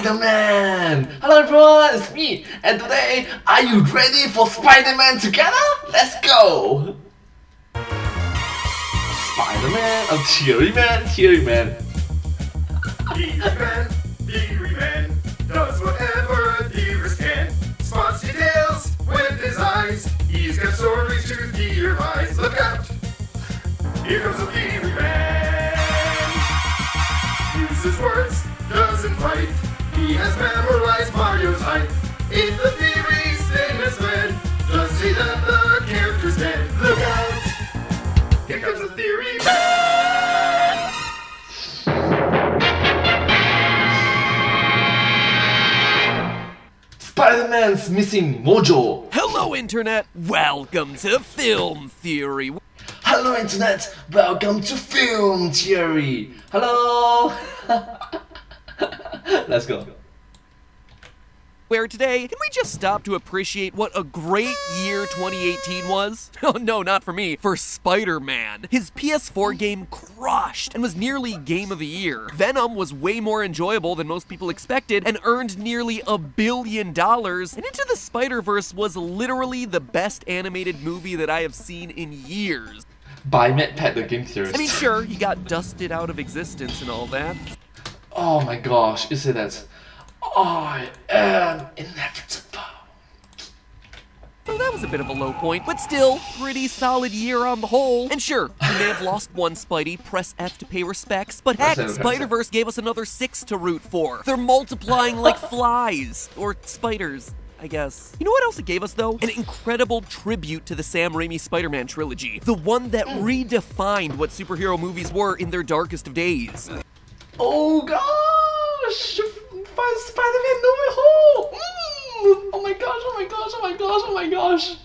Spider-Man! Hello everyone, it's me, and today, are you ready for Spider-Man together? Let's go! Spider-Man, oh Theory Man. Theory Man, does whatever theorist can. Spots details with his eyes. He's got stories to theorize. Look out! Here comes the Theory Man. Uses words, doesn't fight. He has memorized Mario's height. If the theory's thin as thread, just say that the character's dead. Look out! Here comes the Theory Man! Spider-Man's missing mojo. Hello Internet, welcome to Film Theory. Hello Internet, welcome to Film Theory. Hello. Let's go. Where today, can we just stop to appreciate what a great year 2018 was? Oh no, not for me, for Spider-Man. His PS4 game crushed and was nearly Game of the Year. Venom was way more enjoyable than most people expected and earned nearly $1 billion. And Into the Spider-Verse was literally the best animated movie that I have seen in years. By MedPad, the Game Theorists. I mean, sure, he got dusted out of existence and all that. Oh my gosh, you say that. I am inevitable. So that was a bit of a low point, but still, pretty solid year on the whole. And sure, we may have lost one Spidey, press F to pay respects, but heck, Spider-Verse gave us another 6 to root for. They're multiplying like flies, or spiders, I guess. You know what else it gave us though? An incredible tribute to the Sam Raimi Spider-Man trilogy. The one that redefined what superhero movies were in their darkest of days. Oh gosh! Spider-Man No Way Home! Oh my gosh, oh my gosh, oh my gosh, oh my gosh!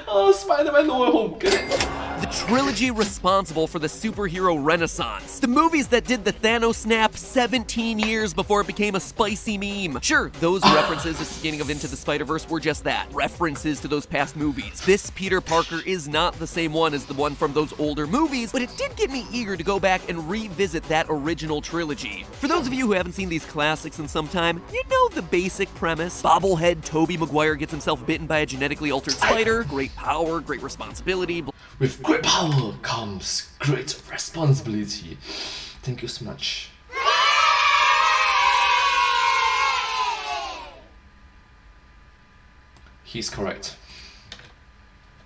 Oh, Spider-Man No Way Home. The trilogy responsible for the superhero renaissance. The movies that did the Thanos snap 17 years before it became a spicy meme. Sure, those references at the beginning of Into the Spider-Verse were just that, references to those past movies. This Peter Parker is not the same one as the one from those older movies, but it did get me eager to go back and revisit that original trilogy. For those of you who haven't seen these classics in some time, you know the basic premise. Bobblehead Tobey Maguire gets himself bitten by a genetically altered spider. Great power, great responsibility. With great power comes great responsibility. Thank you so much. He's correct.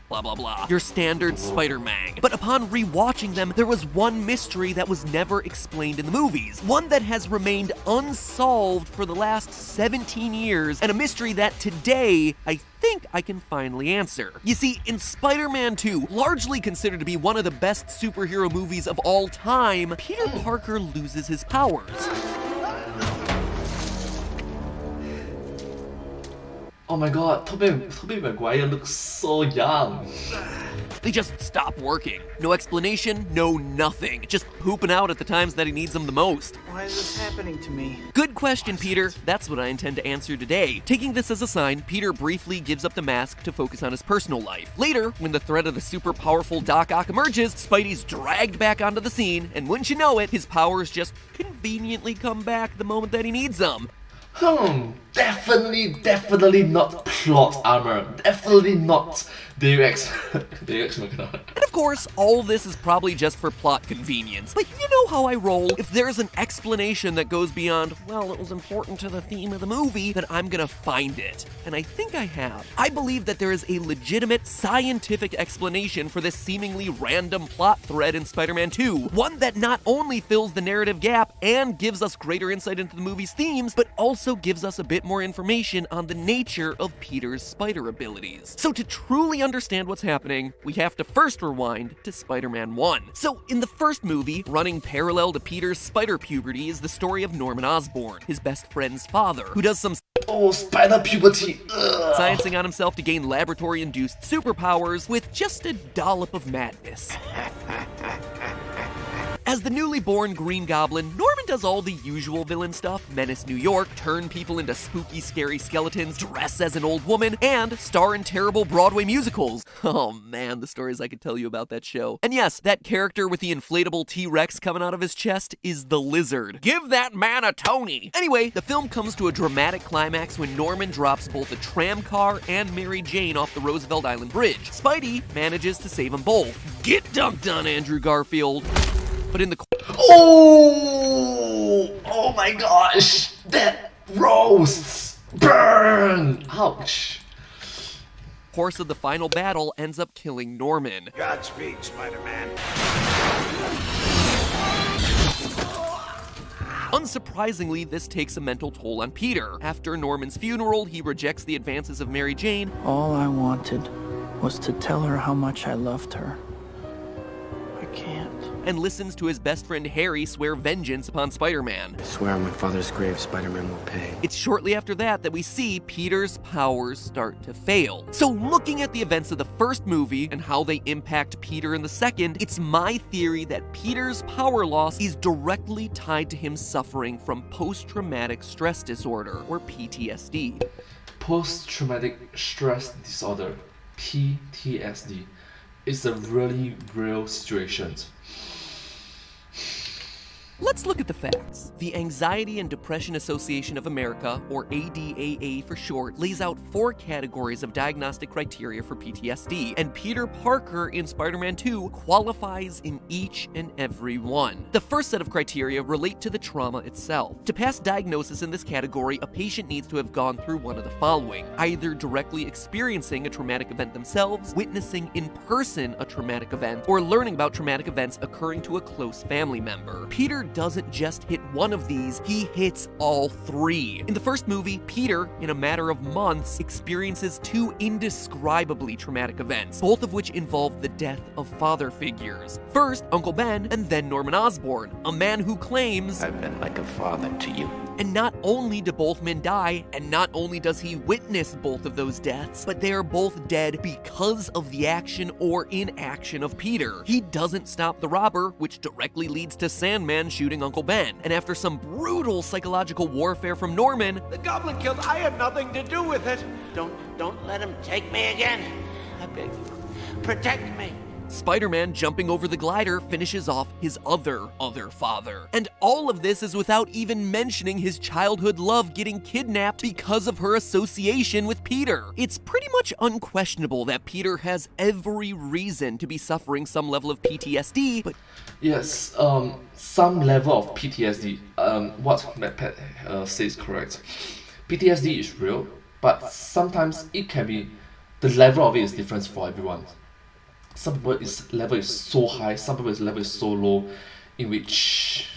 Blah blah blah. Your standard Spider-Man. But upon rewatching them, there was one mystery that was never explained in the movies. One that has remained unsolved for the last 17 years, and a mystery that today, I think I can finally answer. You see, in Spider-Man 2, largely considered to be one of the best superhero movies of all time, Peter Parker loses his powers. Oh my god, Tobey Maguire looks so young. They just stop working. No explanation, no nothing. Just pooping out at the times that he needs them the most. Why is this happening to me? Good question, Peter. That's what I intend to answer today. Taking this as a sign, Peter briefly gives up the mask to focus on his personal life. Later, when the threat of the super powerful Doc Ock emerges, Spidey's dragged back onto the scene, and wouldn't you know it, his powers just conveniently come back the moment that he needs them. Definitely not plot armor. Definitely not Deus Ex Machina. And of course, all this is probably just for plot convenience. But you know how I roll. If there's an explanation that goes beyond, well, it was important to the theme of the movie, then I'm gonna find it. And I think I have. I believe that there is a legitimate scientific explanation for this seemingly random plot thread in Spider-Man 2. One that not only fills the narrative gap and gives us greater insight into the movie's themes, but also gives us a bit more information on the nature of Peter's spider abilities. So to truly understand what's happening, we have to first rewind to Spider-Man 1. So in the first movie, running parallel to Peter's spider puberty is the story of Norman Osborn, his best friend's father, who does some spider puberty. sciencing on himself to gain laboratory-induced superpowers with just a dollop of madness. As the newly born Green Goblin, Norman does all the usual villain stuff, menace New York, turn people into spooky, scary skeletons, dress as an old woman, and star in terrible Broadway musicals. Oh man, the stories I could tell you about that show. And yes, that character with the inflatable T-Rex coming out of his chest is the Lizard. Give that man a Tony! Anyway, the film comes to a dramatic climax when Norman drops both a tram car and Mary Jane off the Roosevelt Island Bridge. Spidey manages to save them both. Get dunked on, Andrew Garfield! But in the Oh my gosh! That roasts! Burn! Ouch! course of the final battle ends up killing Norman. Godspeed, Spider-Man. Unsurprisingly, this takes a mental toll on Peter. After Norman's funeral, he rejects the advances of Mary Jane. All I wanted was to tell her how much I loved her. I can't. And listens to his best friend Harry swear vengeance upon Spider-Man. I swear on my father's grave, Spider-Man will pay. It's shortly after that that we see Peter's powers start to fail. So looking at the events of the first movie and how they impact Peter in the second, it's my theory that Peter's power loss is directly tied to him suffering from post-traumatic stress disorder, or PTSD. Post-traumatic stress disorder, PTSD, is a really real situation. Let's look at the facts. The Anxiety and Depression Association of America, or ADAA for short, lays out 4 categories of diagnostic criteria for PTSD, and Peter Parker in Spider-Man 2 qualifies in each and every one. The first set of criteria relate to the trauma itself. To pass diagnosis in this category, a patient needs to have gone through one of the following: either directly experiencing a traumatic event themselves, witnessing in person a traumatic event, or learning about traumatic events occurring to a close family member. Peter doesn't just hit one of these, he hits all 3. In the first movie, Peter, in a matter of months, experiences 2 indescribably traumatic events, both of which involve the death of father figures. First, Uncle Ben, and then Norman Osborn, a man who claims, I've been like a father to you. And not only do both men die, and not only does he witness both of those deaths, but they are both dead because of the action or inaction of Peter. He doesn't stop the robber, which directly leads to Sandman shooting Uncle Ben. And after some brutal psychological warfare from Norman, The goblin killed. I had nothing to do with it. Don't let him take me again. I beg you. Protect me. Spider-Man jumping over the glider finishes off his other father. And all of this is without even mentioning his childhood love getting kidnapped because of her association with Peter. It's pretty much unquestionable that Peter has every reason to be suffering some level of PTSD, but Yes, some level of PTSD. What MatPat says correct. PTSD is real, but sometimes it can be, the level of it is different for everyone. Some people's level is so high, some people's level is so low, in which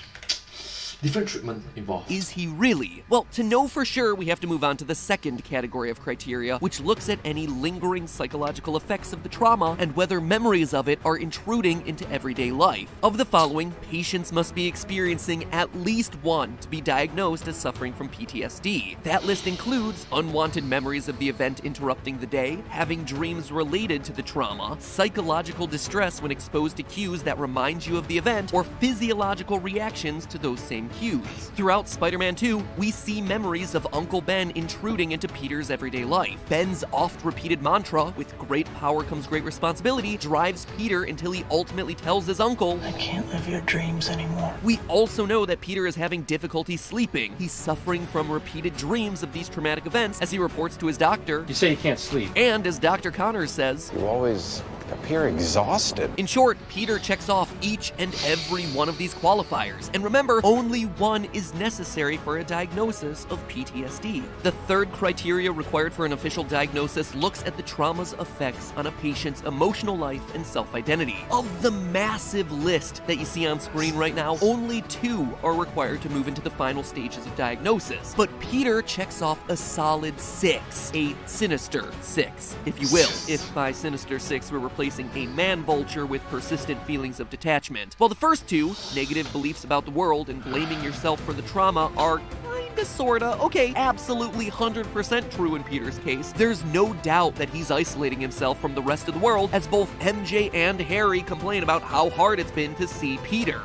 different treatment involved. is he really? Well, to know for sure, we have to move on to the second category of criteria, which looks at any lingering psychological effects of the trauma and whether memories of it are intruding into everyday life. Of the following, patients must be experiencing at least one to be diagnosed as suffering from PTSD. That list includes unwanted memories of the event interrupting the day, having dreams related to the trauma, psychological distress when exposed to cues that remind you of the event, or physiological reactions to those same cues. Throughout Spider-Man 2, we see memories of Uncle Ben intruding into Peter's everyday life. Ben's oft-repeated mantra, "with great power comes great responsibility," drives Peter until he ultimately tells his uncle, I can't live your dreams anymore. We also know that Peter is having difficulty sleeping. He's suffering from repeated dreams of these traumatic events, as he reports to his doctor. You say you can't sleep. And as Dr. Connors says, You always appear exhausted. in short, Peter checks off each and every one of these qualifiers. And remember, only one is necessary for a diagnosis of PTSD. The third criteria required for an official diagnosis looks at the trauma's effects on a patient's emotional life and self-identity. Of the massive list that you see on screen right now, only 2 are required to move into the final stages of diagnosis. But Peter checks off a solid 6, a sinister 6, if you will. If by sinister 6 we're replacing a man-vulture with persistent feelings of detachment. While the first 2, negative beliefs about the world and blaming yourself for the trauma, are kinda sorta, okay, absolutely 100% true in Peter's case, there's no doubt that he's isolating himself from the rest of the world, as both MJ and Harry complain about how hard it's been to see Peter.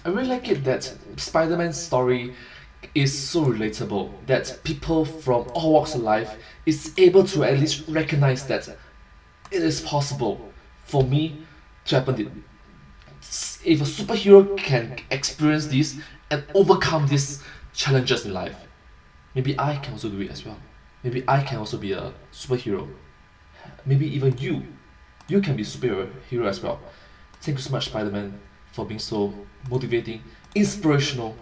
I really like it that Spider-Man's story is so relatable that people from all walks of life is able to at least recognize that it is possible for me to happen. If a superhero can experience this and overcome these challenges in life, maybe I can also do it as well. Maybe I can also be a superhero. Maybe even you can be a superhero as well. Thank you so much, Spider-Man, for being so motivating, inspirational,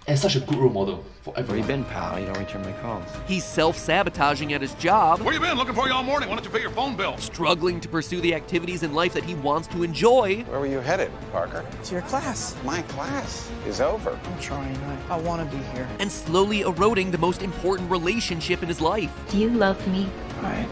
and such a good role model for Where everyone. you been, pal? You don't return my calls. He's self-sabotaging at his job, Where you been? Looking for you all morning. Why don't you pay your phone bill? struggling to pursue the activities in life that he wants to enjoy, Where were you headed, Parker? To your class. My class is over. I'm trying. I want to be here. and slowly eroding the most important relationship in his life. Do you love me? I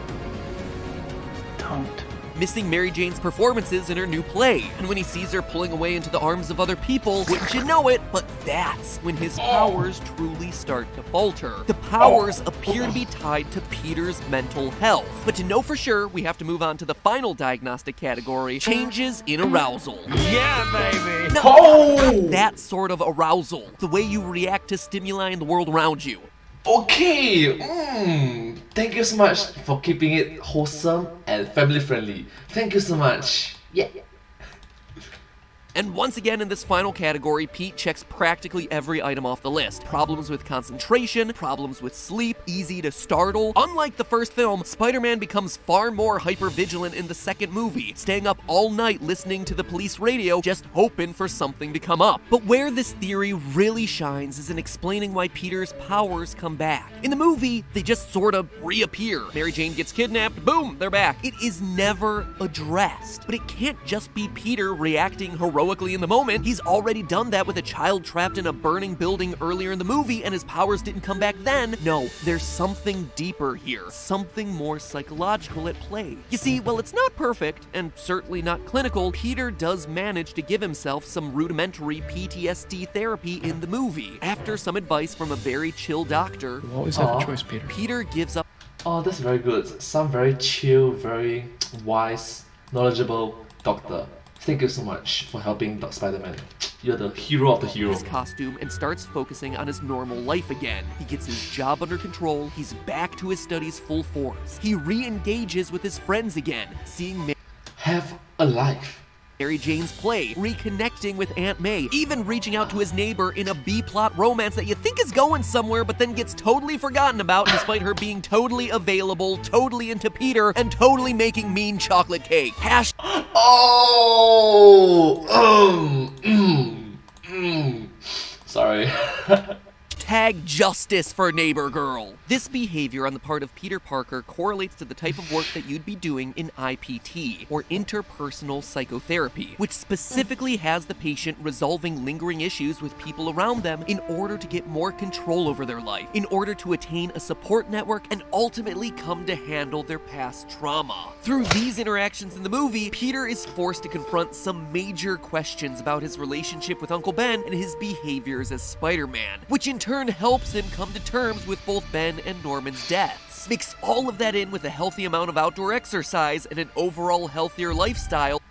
don't. Missing Mary Jane's performances in her new play. And when he sees her pulling away into the arms of other people, wouldn't you know it, but that's when his powers truly start to falter. The powers appear to be tied to Peter's mental health. But to know for sure, we have to move on to the final diagnostic category, changes in arousal. Yeah, baby! Now, that sort of arousal, the way you react to stimuli in the world around you. Okay, thank you so much for keeping it wholesome and family friendly. Thank you so much. Yeah. And once again in this final category, Pete checks practically every item off the list. Problems with concentration, problems with sleep, easy to startle. Unlike the first film, Spider-Man becomes far more hyper-vigilant in the second movie, staying up all night listening to the police radio, just hoping for something to come up. But where this theory really shines is in explaining why Peter's powers come back. In the movie, they just sort of reappear. Mary Jane gets kidnapped, boom, they're back. It is never addressed. But it can't just be Peter reacting heroically in the moment. He's already done that with a child trapped in a burning building earlier in the movie, and his powers didn't come back then. No, there's something deeper here, something more psychological at play. You see, while it's not perfect, and certainly not clinical, Peter does manage to give himself some rudimentary PTSD therapy in the movie. After some advice from a very chill doctor, You always have a choice, Peter. Peter gives up. Oh, that's very good. Some very chill, very wise, knowledgeable doctor. Thank you so much for helping Spider-Man. You're the hero of the hero. His costume and starts focusing on his normal life again. He gets his job under control, he's back to his studies full force. He re-engages with his friends again, seeing Have a life. Mary Jane's play, reconnecting with Aunt May, even reaching out to his neighbor in a B-plot romance that you think is going somewhere but then gets totally forgotten about despite her being totally available, totally into Peter, and totally making mean chocolate cake. Sorry. Tag justice for neighbor girl. This behavior on the part of Peter Parker correlates to the type of work that you'd be doing in IPT, or interpersonal psychotherapy, which specifically has the patient resolving lingering issues with people around them in order to get more control over their life, in order to attain a support network and ultimately come to handle their past trauma. Through these interactions in the movie, Peter is forced to confront some major questions about his relationship with Uncle Ben and his behaviors as Spider-Man, which in turn helps him come to terms with both Ben and Norman's deaths. Mix all of that in with a healthy amount of outdoor exercise and an overall healthier lifestyle.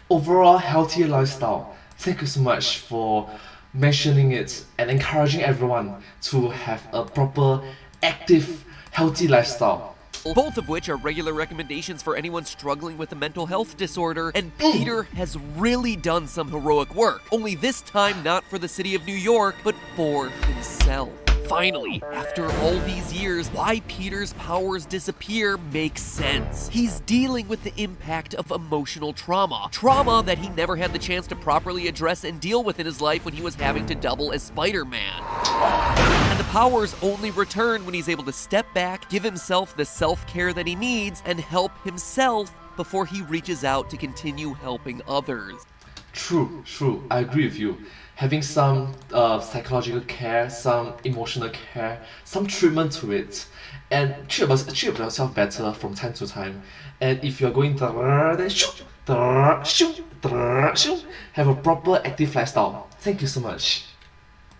Overall healthier lifestyle. Thank you so much for mentioning it and encouraging everyone to have a proper, active, healthy lifestyle. Both of which are regular recommendations for anyone struggling with a mental health disorder, and Peter has really done some heroic work. Only this time not for the city of New York, but for himself. Finally, after all these years, why Peter's powers disappear makes sense. He's dealing with the impact of emotional trauma. Trauma that he never had the chance to properly address and deal with in his life when he was having to double as Spider-Man. And the powers only return when he's able to step back, give himself the self-care that he needs, and help himself before he reaches out to continue helping others. True. I agree with you. Having some psychological care, some emotional care, some treatment to it, and treat yourself better from time to time. And if you're going then shoot, have a proper active lifestyle. Thank you so much.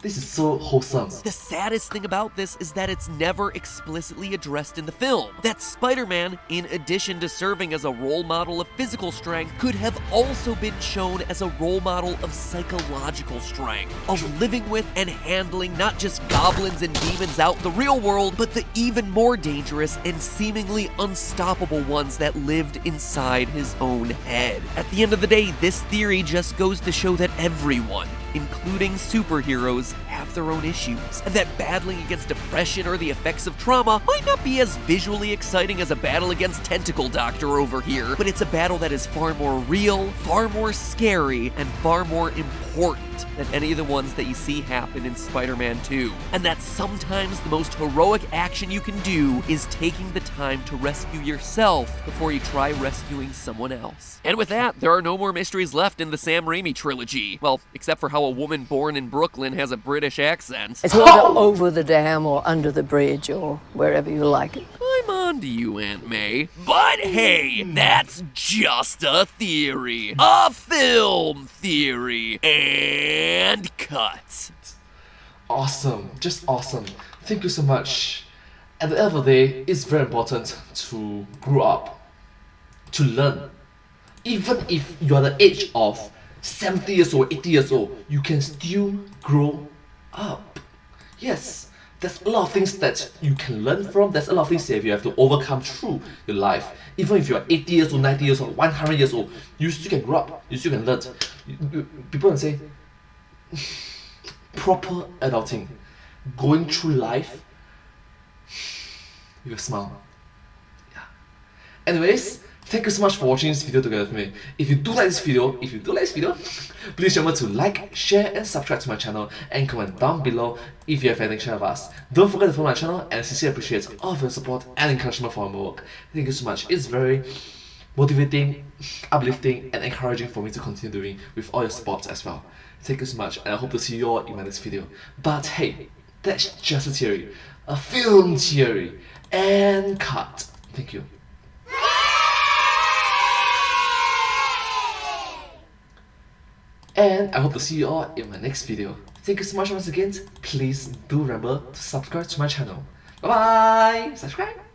This is so wholesome. The saddest thing about this is that it's never explicitly addressed in the film. That Spider-Man, in addition to serving as a role model of physical strength, could have also been shown as a role model of psychological strength, of living with and handling not just goblins and demons out in the real world, but the even more dangerous and seemingly unstoppable ones that lived inside his own head. At the end of the day, this theory just goes to show that everyone, including superheroes, have their own issues, and that battling against depression or the effects of trauma might not be as visually exciting as a battle against Tentacle Doctor over here, but it's a battle that is far more real, far more scary, and far more important than any of the ones that you see happen in Spider-Man 2. And that sometimes the most heroic action you can do is taking the time to rescue yourself before you try rescuing someone else. And with that, there are no more mysteries left in the Sam Raimi trilogy. Well, except for how a woman born in Brooklyn has a British accent. It's water over the dam or under the bridge or wherever you like it. I'm on to you, Aunt May. But hey, that's just a theory. A film theory. And cut. Awesome, just awesome. Thank you so much. At the end of the day, it's very important to grow up, to learn. Even if you are the age of 70 years old, 80 years old, you can still grow up. Yes, there's a lot of things that you can learn from. There's a lot of things that you have to overcome through your life. Even if you're 80 years old, 90 years old, 100 years old, you still can grow up, you still can learn. People can say, proper adulting, going through life with a smile. Yeah. Anyways, thank you so much for watching this video together with me. If you do like this video, please remember to like, share and subscribe to my channel and comment down below if you have anything to share with us. Don't forget to follow my channel, and I sincerely appreciate all of your support and encouragement for my work. Thank you so much. It's very motivating, uplifting and encouraging for me to continue doing with all your support as well. Thank you so much, and I hope to see you all in my next video. But hey, that's just a theory, a film theory, and cut. Thank you. And I hope to see you all in my next video. Thank you so much once again. Please do remember to subscribe to my channel. Bye bye! Subscribe!